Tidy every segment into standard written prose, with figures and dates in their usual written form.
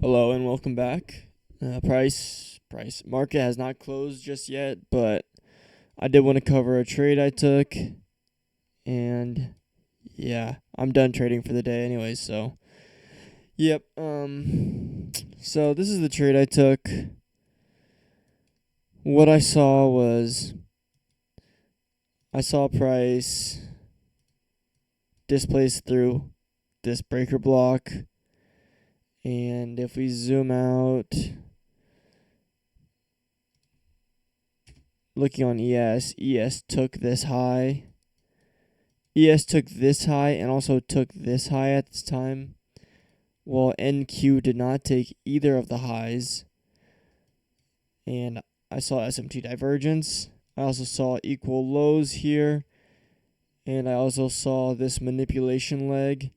Hello and welcome back. Price market has not closed just yet, but I did want to cover a trade I took, and yeah, I'm done trading for the day anyways. So yep. So this is the trade I took. What I saw was I saw price displace through this breaker block, and if we zoom out. Looking on ES took this high. ES took this high and also took this high at this time, while NQ did not take either of the highs. And I saw SMT divergence. I also saw equal lows here. And I also saw this manipulation leg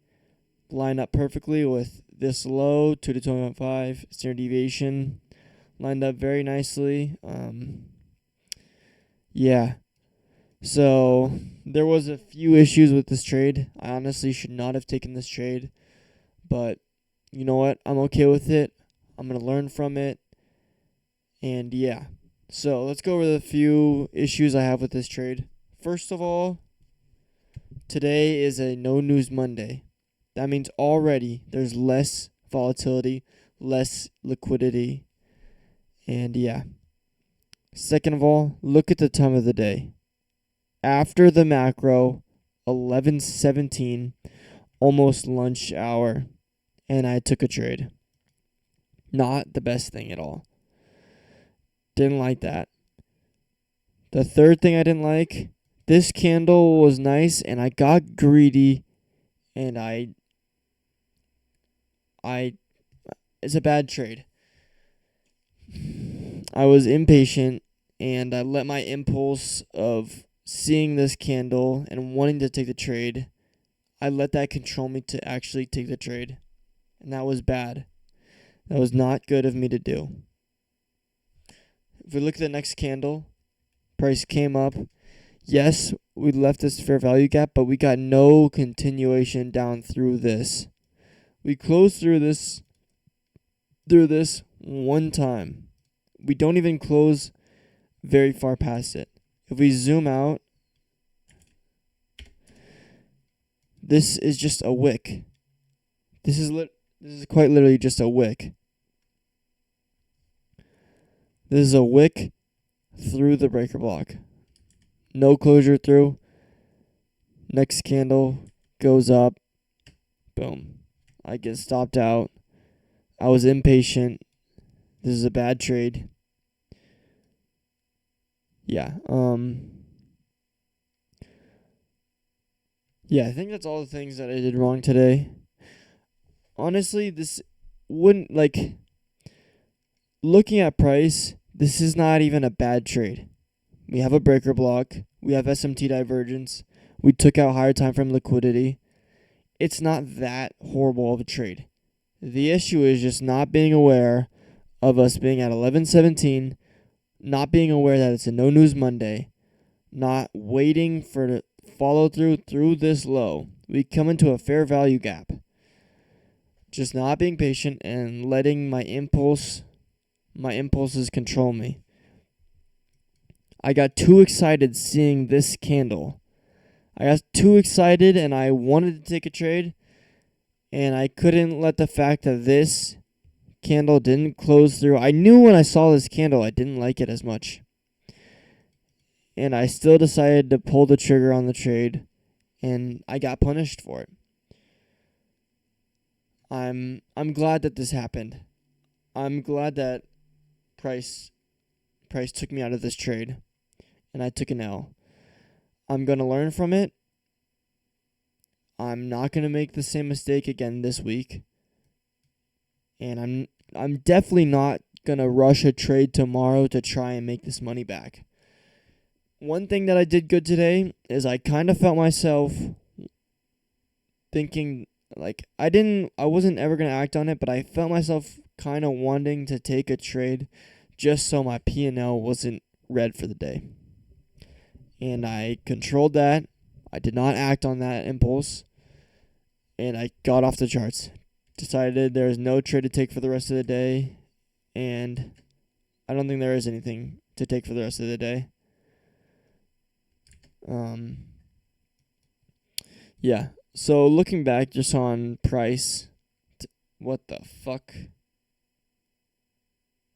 line up perfectly with this low, 2 to 20.5 standard deviation. Lined up very nicely. Yeah. So there was a few issues with this trade. I honestly should not have taken this trade, but you know what? I'm okay with it. I'm going to learn from it. And yeah. So let's go over the few issues I have with this trade. First of all, today is a no news Monday. That means already there's less volatility, less liquidity. And yeah. Second of all, look at the time of the day. After the macro, 11:17, almost lunch hour, and I took a trade. Not the best thing at all. Didn't like that. The third thing I didn't like, this candle was nice and I got greedy and I it's a bad trade. I was impatient and I let my impulse of seeing this candle and wanting to take the trade, I let that control me to actually take the trade. And that was bad. That was not good of me to do. If we look at the next candle, price came up. Yes, we left this fair value gap, but we got no continuation down through this. We closed through this one time. We don't even close very far past it. If we zoom out, this is just a wick. This is quite literally just a wick. This is a wick through the breaker block. No closure through. Next candle goes up. Boom. I get stopped out. I was impatient. This is a bad trade. Yeah. Yeah, I think that's all the things that I did wrong today. Honestly, this wouldn't looking at price, this is not even a bad trade. We have a breaker block. We have SMT divergence. We took out higher time frame liquidity. It's not that horrible of a trade. The issue is just not being aware of us being at 11:17, not being aware that it's a no news Monday, not waiting for the follow through this low. We come into a fair value gap. Just not being patient and letting my impulses control me. I got too excited seeing this candle. I got too excited and I wanted to take a trade, and I couldn't let the fact that this candle didn't close through. I knew when I saw this candle I didn't like it as much. And I still decided to pull the trigger on the trade, and I got punished for it. I'm glad that this happened. I'm glad that price took me out of this trade, and I took an L. I'm going to learn from it. I'm not going to make the same mistake again this week. And I'm definitely not going to rush a trade tomorrow to try and make this money back. One thing that I did good today is I kind of felt myself thinking I wasn't ever going to act on it, but I felt myself kind of wanting to take a trade just so my P&L wasn't red for the day. And I controlled that. I did not act on that impulse. And I got off the charts. decided there is no trade to take for the rest of the day, and I don't think there is anything to take for the rest of the day. Yeah. So looking back just on price, what the fuck?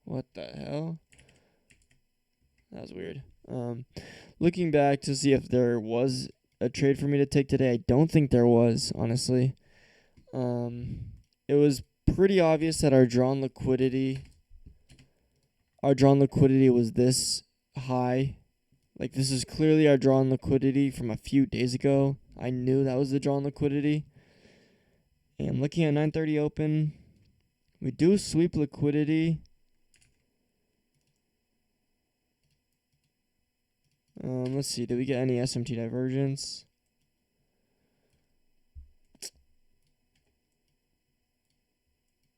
What the hell? That was weird. Looking back to see if there was a trade for me to take today, I don't think there was, honestly. It was pretty obvious that our drawn liquidity was this high. Like, this is clearly our drawn liquidity from a few days ago. I knew that was the drawn liquidity. And looking at 9:30 open, we do sweep liquidity. Let's see. Did we get any SMT divergence?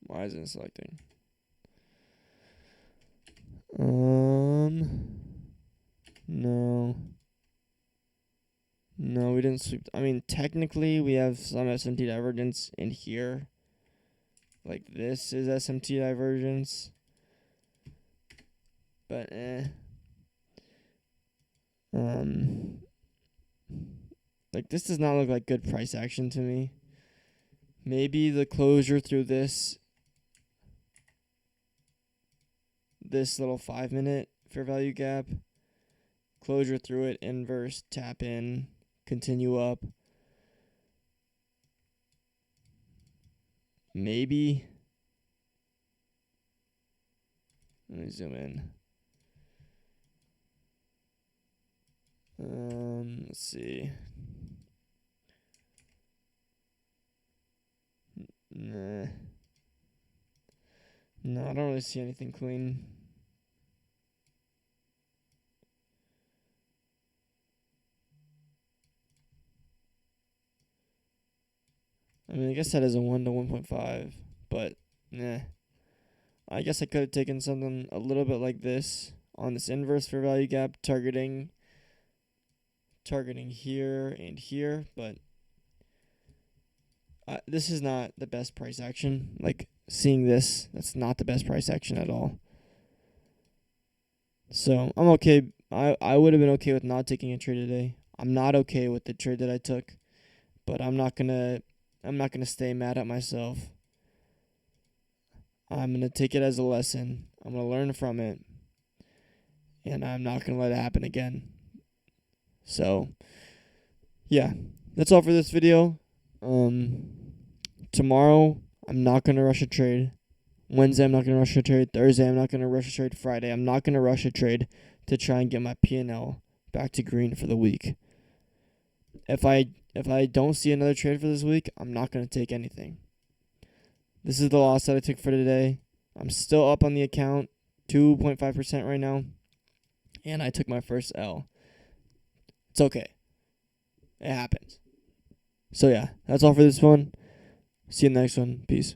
Why isn't it selecting? No. No, we didn't sweep. I mean, technically, we have some SMT divergence in here. Like, this is SMT divergence. But, like, this does not look like good price action to me. Maybe the closure through this little 5-minute fair value gap. Closure through it, inverse, tap in, continue up. Maybe. Let me zoom in. Let's see. Nah. No, I don't really see anything clean. I mean, I guess that is a 1 to 1.5, but nah. I guess I could have taken something a little bit like this on this inverse fair value gap, targeting here and here, but this is not the best price action. Like, seeing this, that's not the best price action at all. So I'm okay. I would have been okay with not taking a trade today. I'm not okay with the trade that I took, but I'm not gonna stay mad at myself. I'm gonna take it as a lesson. I'm gonna learn from it, and I'm not gonna let it happen again. So, yeah, that's all for this video. Tomorrow I'm not gonna rush a trade. Wednesday I'm not gonna rush a trade. Thursday I'm not gonna rush a trade. Friday I'm not gonna rush a trade to try and get my P&L back to green for the week. If I don't see another trade for this week, I'm not gonna take anything. This is the loss that I took for today. I'm still up on the account, 2.5% right now, and I took my first L. It's okay. It happens. So yeah, that's all for this one. See you in the next one. Peace.